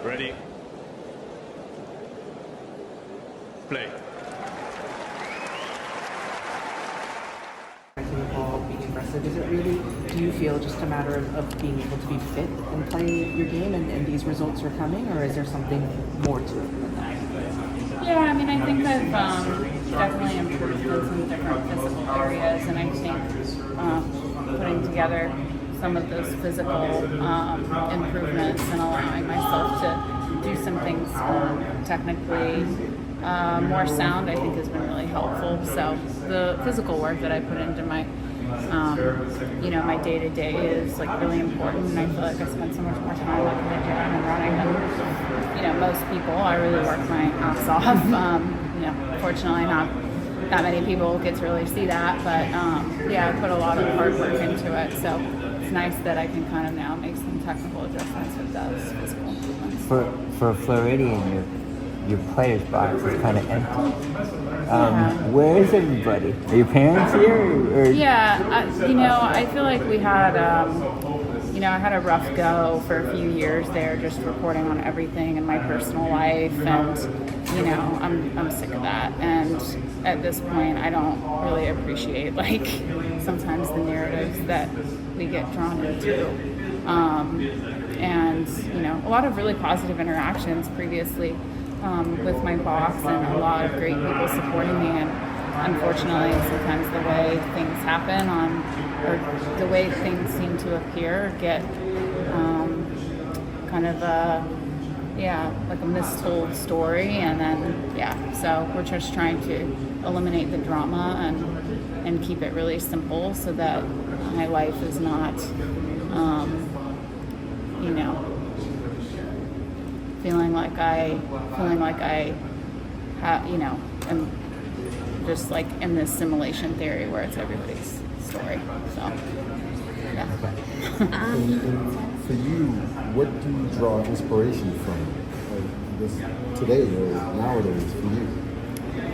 Ready. Play. Being aggressive, is it really, do you feel just a matter of being able to be fit and play your game and these results are coming, or is there something more to it than that? Yeah, I mean, I think I've definitely improved in some different physical areas, and I think putting together some of those physical improvements and allowing myself to do some things technically more sound, I think has been really helpful. So the physical work that I put into my my day-to-day is like really important, and I feel like I spend so much more time like in the gym and running than most people. I really work my ass off. Fortunately not that many people get to really see that, but I put a lot of hard work into it, so it's nice that I can kind of now make some technical adjustments with those physical improvements. For Floridian, your player's box is kind of empty. Where is everybody? Are your parents here? Or? Yeah, I feel like we had, I had a rough go for a few years there, just reporting on everything in my personal life, and I'm sick of that. And at this point, I don't really appreciate sometimes the narratives that we get drawn into. And a lot of really positive interactions previously with my boss, and a lot of great people supporting me. And unfortunately, sometimes the way things happen or the way things seem to appear get kind of like a mistold story. And then so we're just trying to eliminate the drama and keep it really simple, so that my life is not feeling like I am just like in this simulation theory where it's everybody's story. So yeah. For you, what do you draw inspiration from today or nowadays for you?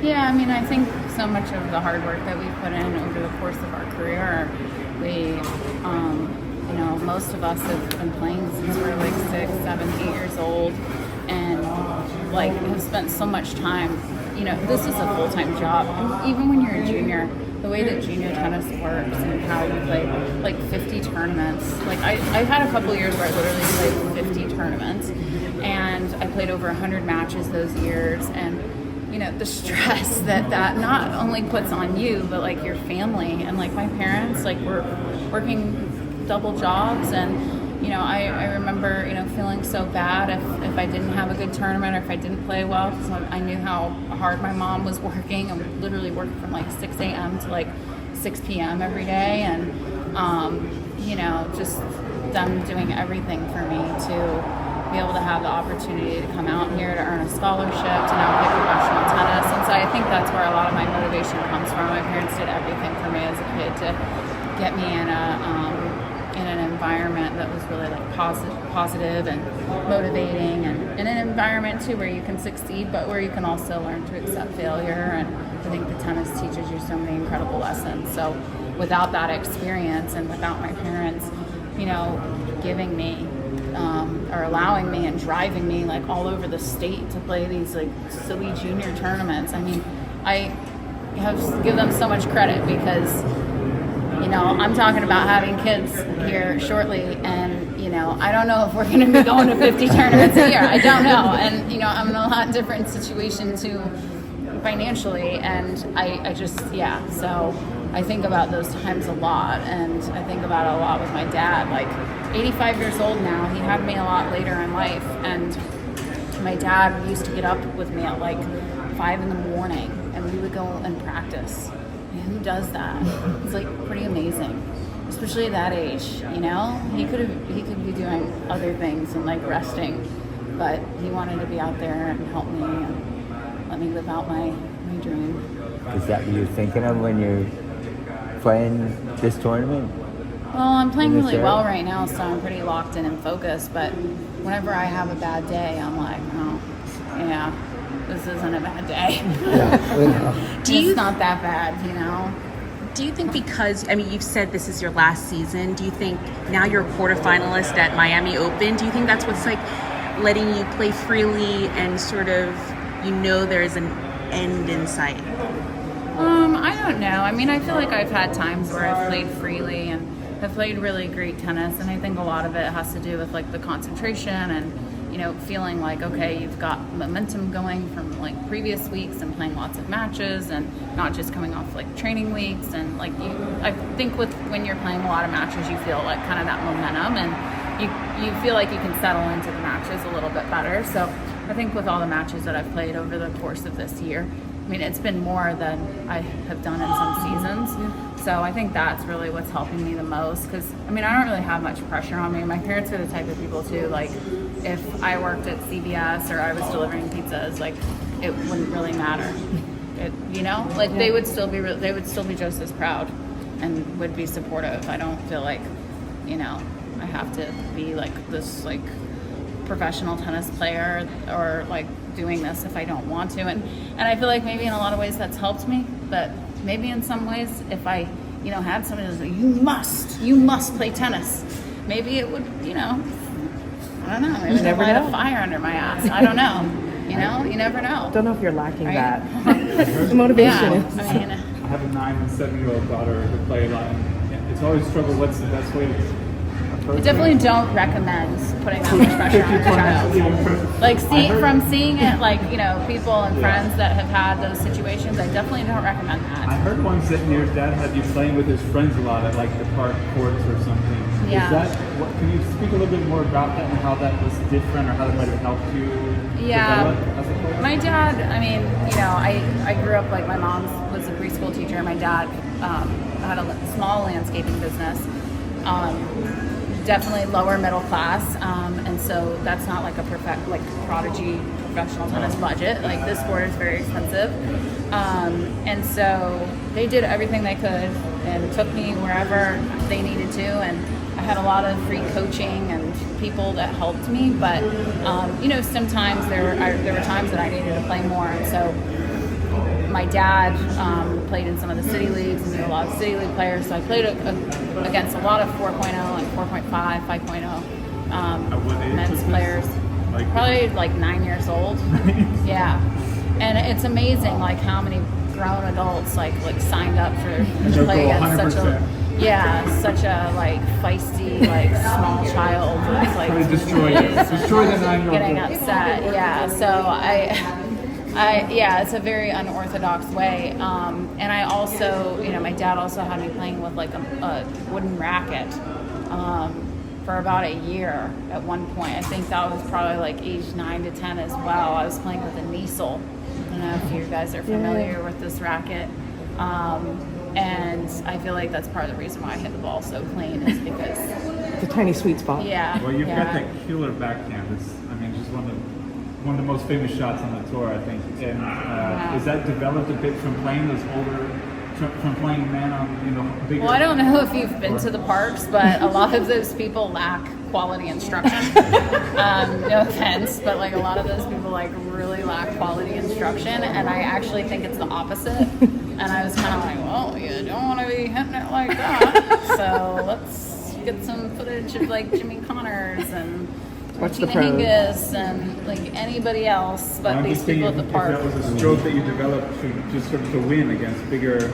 Yeah, I mean, I think so much of the hard work that we put in over the course of our career, most of us have been playing since we're 6, 7, 8 years old, and have spent so much time. This is a full-time job. And even when you're a junior, the way that junior tennis works and how you play 50 tournaments. I had a couple years where I literally played 50 tournaments, and I played over 100 matches those years. And the stress that not only puts on you, but your family and my parents were working double jobs, and I remember feeling so bad if I didn't have a good tournament or if I didn't play well, because I knew how hard my mom was working, and literally working from 6 a.m. to 6 p.m. every day, and just them doing everything for me to be able to have the opportunity to come out here to earn a scholarship, to now play professional tennis. And so I think that's where a lot of my motivation comes from. My parents did everything for me as a kid to get me in an environment that was really positive and motivating, and in an environment too where you can succeed, but where you can also learn to accept failure. And I think the tennis teaches you so many incredible lessons. So without that experience, and without my parents, giving me or allowing me and driving me all over the state to play these silly junior tournaments, I mean, I have to give them so much credit, because I'm talking about having kids here shortly, and I don't know if we're going to be going to 50 tournaments a year. I don't know, and I'm in a lot different situation too financially, and I just so I think about those times a lot, and I think about it a lot with my dad. 85 years old now, he had me a lot later in life, and my dad used to get up with me at 5 in the morning, and we would go and practice. Who does that? It's pretty amazing, especially at that age. He could be doing other things and resting, but he wanted to be out there and help me and let me live out my dream. Is that what you're thinking of when you're playing this tournament? Well, I'm playing really well right now, so I'm pretty locked in and focused. But whenever I have a bad day, I'm this isn't a bad day. It's not that bad, Do you think because, you've said this is your last season, do you think now you're a quarterfinalist at Miami Open, do you think that's what's letting you play freely and sort of, there's an end in sight? I don't know. I mean, I feel like I've had times where I've played freely and have played really great tennis, and I think a lot of it has to do with like the concentration and feeling like, okay, you've got momentum going from like previous weeks and playing lots of matches and not just coming off like training weeks. And like I think when you're playing a lot of matches, you feel like kind of that momentum, and you feel like you can settle into the matches a little bit better. So I think with all the matches that I've played over the course of this year, I mean, it's been more than I have done in some seasons. So I think that's really what's helping me the most, because I mean, I don't really have much pressure on me. My parents are the type of people too, like if I worked at CBS or I was delivering pizzas, like it wouldn't really matter. They would still be just as proud and would be supportive. I don't feel like I have to be like this like professional tennis player or like doing this if I don't want to, and I feel like maybe in a lot of ways that's helped me, but maybe in some ways if I had somebody that's like, you must play tennis, maybe it would I don't know, maybe it light a fire under my ass. I don't know. You never know. Don't know if you're lacking that motivation. Yeah, I mean, I have a 9 and 7-year-old daughter who play a lot, and it's always a struggle. What's the best way to approach I definitely don't recommend putting that much pressure on your child. Like seeing it, like people and friends that have had those situations, I definitely don't recommend that. I heard once that your dad had you playing with his friends a lot at like the park courts or something. Yeah. Is that can you speak a little bit more about that and how that was different or how that might have helped you develop as a player? My dad, I mean, I grew up like my mom was a preschool teacher. My dad had a small landscaping business. Definitely lower middle class, and so that's not like a prodigy professional tennis budget. Like this sport is very expensive, and so they did everything they could and took me wherever they needed to, and I had a lot of free coaching and people that helped me. But sometimes there were times that I needed to play more, and so my dad played in some of the city leagues and knew a lot of city league players, so I played against a lot of 4.0 and 4.5, 5.0 men's players. Probably like 9 years old. Yeah, and it's amazing like how many grown adults like signed up to play against such a like feisty like small child who's like destroy the 9-year-old getting upset. Yeah, so it's a very unorthodox way. And I also, my dad also had me playing with like a wooden racket for about a year at one point. I think that was probably like age 9 to 10 as well. I was playing with a Niesel. I don't know if you guys are familiar with this racket. And I feel like that's part of the reason why I hit the ball so clean is because it's a tiny sweet spot. Yeah. Well, you've got that killer backhand. It's, just one of the most famous shots on the tour, I think. And is that developed a bit from playing those older, from playing men on bigger? Well, I don't know if you've been to the parks, but a lot of those people lack quality instruction. No offense, but like a lot of those people like really lack quality instruction, and I actually think it's the opposite. And I was kind of like, well, you don't want to be hitting it like that, so let's get some footage of like Jimmy Connors and Martina Hingis and like anybody else but these people at the park. That was a stroke that you developed just sort of to win against bigger.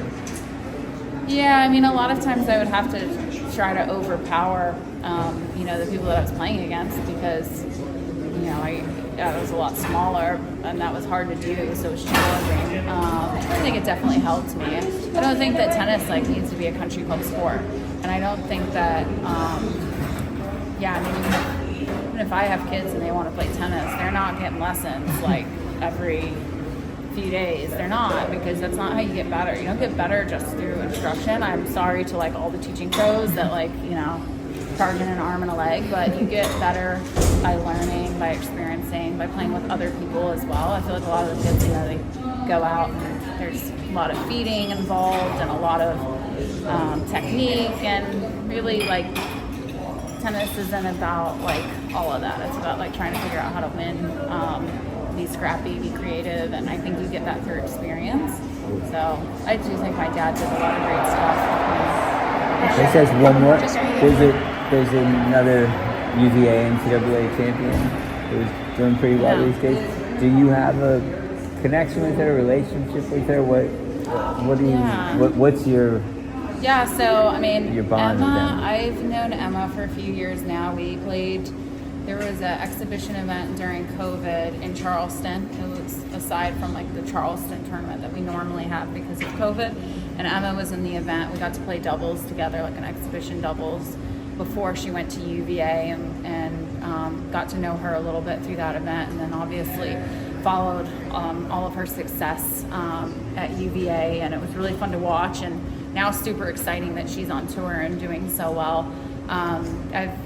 Yeah, I mean, a lot of times I would have to try to overpower, the people that I was playing against because, I was a lot smaller and that was hard to do, so it was challenging. I think it definitely helped me. I don't think that tennis needs to be a country club sport, and I don't think that, even if I have kids and they want to play tennis, they're not getting lessons like every few days. They're not, because that's not how you get better. You don't get better just through instruction. I'm sorry to like all the teaching pros that charging an arm and a leg, but you get better by learning, by experiencing, by playing with other people as well. I feel like a lot of the kids, they go out and there's a lot of feeding involved and a lot of technique, and really tennis isn't about all of that. It's about trying to figure out how to win, be scrappy, be creative, and I think you get that through experience. So I do think my dad did a lot of great stuff. This has one more. There's another UVA NCAA champion. who's doing pretty well Yeah. these days. Do you have a connection with her, a relationship with her? What do you? Yeah. What's your? Yeah, so I mean, Your bond with Emma, Emma. I've known Emma for a few years now. We played, there was an exhibition event during COVID in Charleston. It was aside from like the Charleston tournament that we normally have because of COVID. And Emma was in the event. We got to play doubles together, like an exhibition doubles, before she went to UVA and got to know her a little bit through that event. And then obviously followed all of her success at UVA, and it was really fun to watch. And now super exciting that she's on tour and doing so well. I've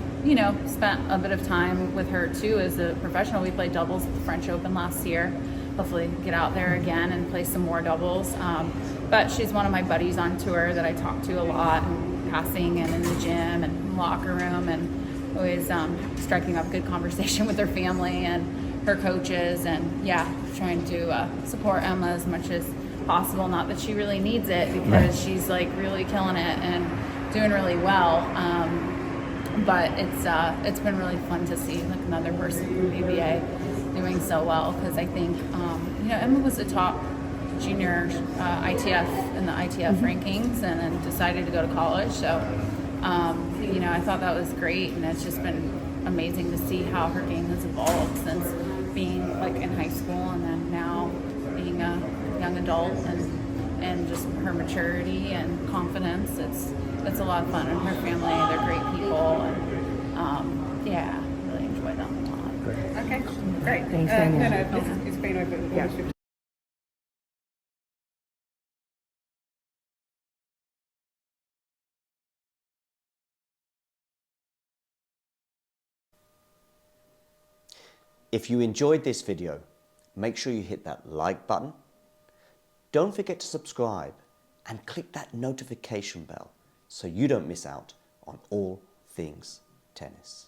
spent a bit of time with her too as a professional. We played doubles at the French Open last year. Hopefully get out there again and play some more doubles. But she's one of my buddies on tour that I talk to a lot, and passing and in the gym and in the locker room, and always striking up good conversation with her family and her coaches, and trying to support Emma as much as possible. Not that she really needs it, because she's like really killing it and doing really well. But it's been really fun to see like another person from UVA doing so well, because I think Emma was a top junior ITF in the ITF rankings, and then decided to go to college. So I thought that was great, and it's just been amazing to see how her game has evolved since being like in high school and then now being a young adult, and just her maturity and confidence. It's a lot of fun, and her family, they're great people, and really enjoy them a lot. Okay, great. Thanks, Danielle. No, it's been over almost 50. If you enjoyed this video, make sure you hit that like button. Don't forget to subscribe and click that notification bell so you don't miss out on all things tennis.